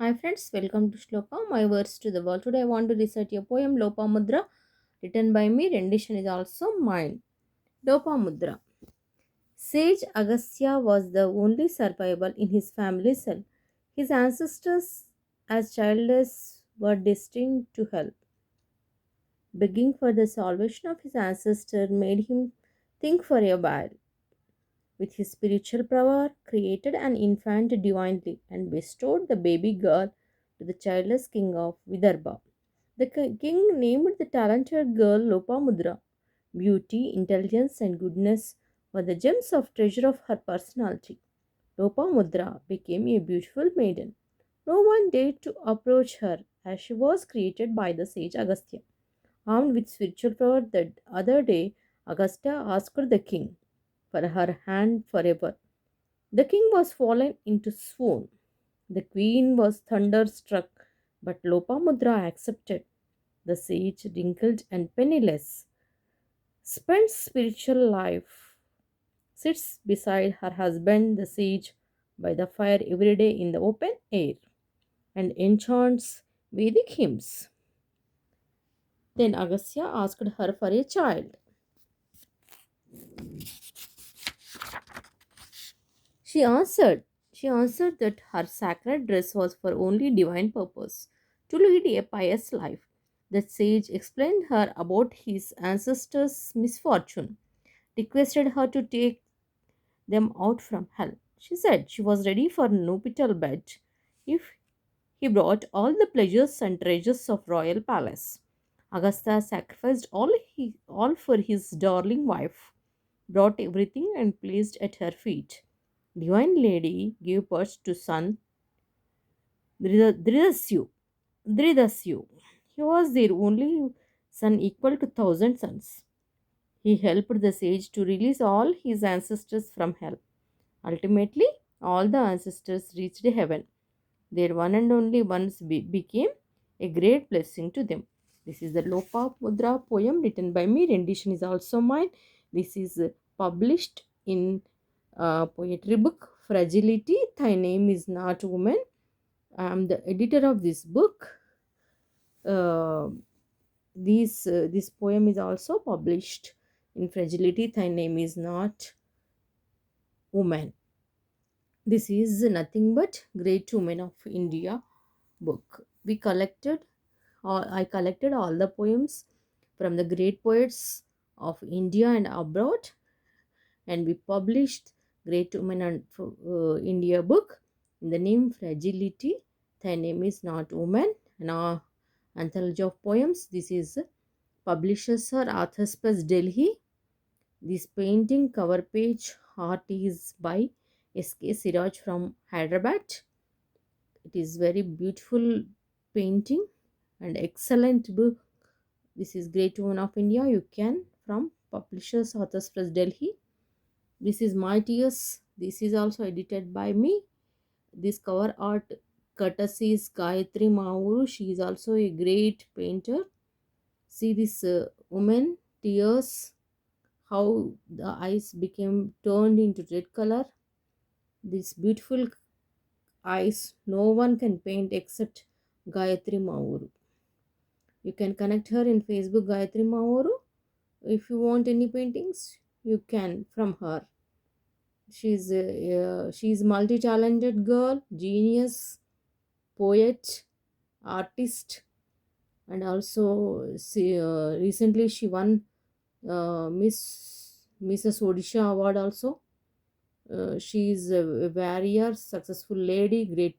Hi friends, welcome to Shloka, my words to the world. Today I want to recite a poem Lopamudra written by me. Rendition is also mine. Lopamudra. Sage Agastya was the only survivor in his family cell. His ancestors, as childless, were destined to hell. Begging for the salvation of his ancestor made him think for a while. With his spiritual power, created an infant divinely and bestowed the baby girl to the childless king of Vidarbha. The king named the talented girl Lopamudra. Beauty, intelligence, and goodness were the gems of treasure of her personality. Lopamudra became a beautiful maiden. No one dared to approach her as she was created by the sage Agastya. Armed with spiritual power, the other day Agastya asked the king for her hand forever. The king was fallen into swoon. The queen was thunderstruck, but Lopamudra accepted. The sage, wrinkled and penniless, spends spiritual life, sits beside her husband, the sage, by the fire every day in the open air, and enchants Vedic hymns. Then Agastya asked her for a child. She answered. She answered that her sacred dress was for only divine purpose, to lead a pious life. The sage explained her about his ancestors' misfortune, requested her to take them out from hell. She said she was ready for nuptial bed if he brought all the pleasures and treasures of royal palace. Agastya sacrificed all for his darling wife, brought everything and placed at her feet. Divine Lady gave birth to son Dridasyu. Dridasyu. He was their only son equal to thousand sons. He helped the sage to release all his ancestors from hell. Ultimately, all the ancestors reached heaven. Their one and only ones became a great blessing to them. This is the Lopa Mudra poem written by me. Rendition is also mine. This is published in poetry book Fragility. Thy name is not woman. I am the editor of this book. Uh, this poem is also published in Fragility. Thy name is not woman. This is nothing but Great Women of India book. I collected all the poems from the great poets of India and abroad, and we published Great Women and India book in the name Fragility. Thy name is not woman, an anthology of poems. This is publishers are Authors Plus Delhi. This painting cover page art is by S.K. Siraj from Hyderabad. It is very beautiful painting and excellent book. This is Great Woman of India. You can from Publishers Authors Press Delhi. This is My Tears. This is also edited by me. This cover art courtesy is Gayatri Mauru. She is also a great painter. See this woman tears, how the eyes became turned into red color. This beautiful eyes no one can paint except Gayatri Mauru. You can connect her in Facebook, Gayatri Mauru. If you want any paintings, you can from her. She's multi-talented girl, genius, poet, artist, and also recently she won Mrs. Odisha award also. She is a warrior, successful lady, great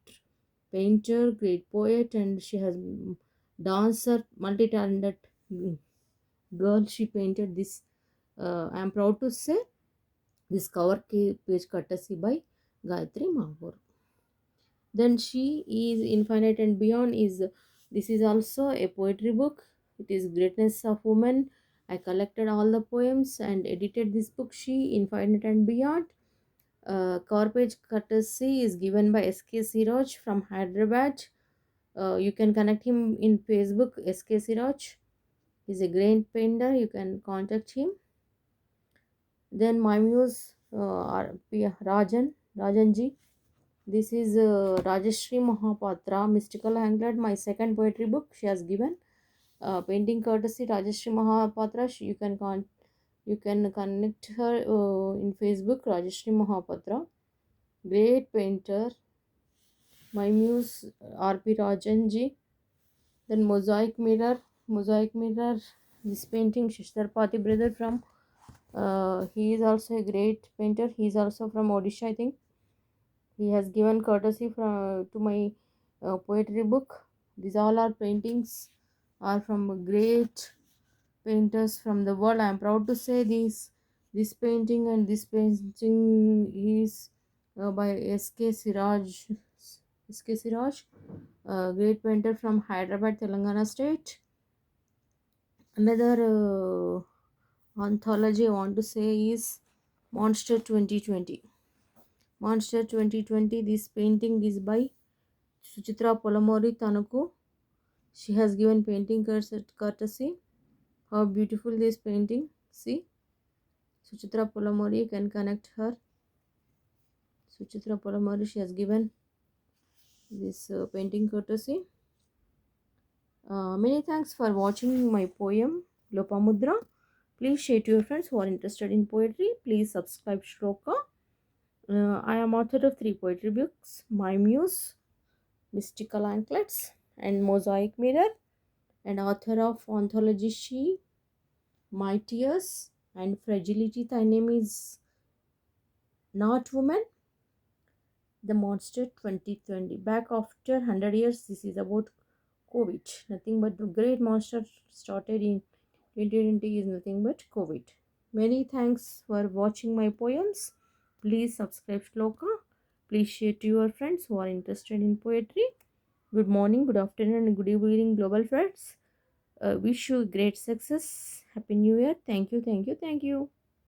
painter, great poet, and she has dancer, multi-talented girl. She painted this. I am proud to say this cover page courtesy by Gayatri Mahur. Then She is Infinite and Beyond is this is also a poetry book. It is Greatness of Woman. I collected all the poems and edited this book. She Infinite and Beyond. Cover page courtesy is given by SK Siraj from Hyderabad. You can connect him in Facebook. SK Siraj. He's a great painter. You can contact him. Then my muse Rajanji. This is Rajashri Mahapatra, Mystical Anglet, my second poetry book. She has given painting courtesy Rajashri Mahapatra. You can connect her in Facebook. Rajashri Mahapatra, great painter. My muse R.P. Rajanji. Then Mosaic Mirror. This painting Shishtarpati brother from. He is also a great painter. He is also from Odisha, I think. He has given courtesy from to my poetry book. These all are paintings are from great painters from the world. I am proud to say this. This painting is by S.K. Siraj. S.K. Siraj, a great painter from Hyderabad, Telangana state. Another anthology I want to say is Monster 2020. Monster 2020. This painting is by Suchitra Polamori Tanuku. She has given painting courtesy. How beautiful this painting. See, Suchitra Polamori, you can connect her. Suchitra Polamori, she has given this painting courtesy. Many thanks for watching my poem Lopamudra. Please share to your friends who are interested in poetry. Please subscribe Shloka. I am author of 3 poetry books: My Muse, Mystical Anklets, and Mosaic Mirror, and author of anthology She, My Tears, and Fragility. Thy name is not woman. The Monster 2020. Back after 100 years, this is about COVID. Nothing but the great monster started in 2020 is nothing but COVID. Many thanks for watching my poems. Please subscribe Shloka. Please share to your friends who are interested in poetry. Good morning, good afternoon, and good evening, global friends. Wish you great success. Happy New Year. Thank you, thank you, thank you.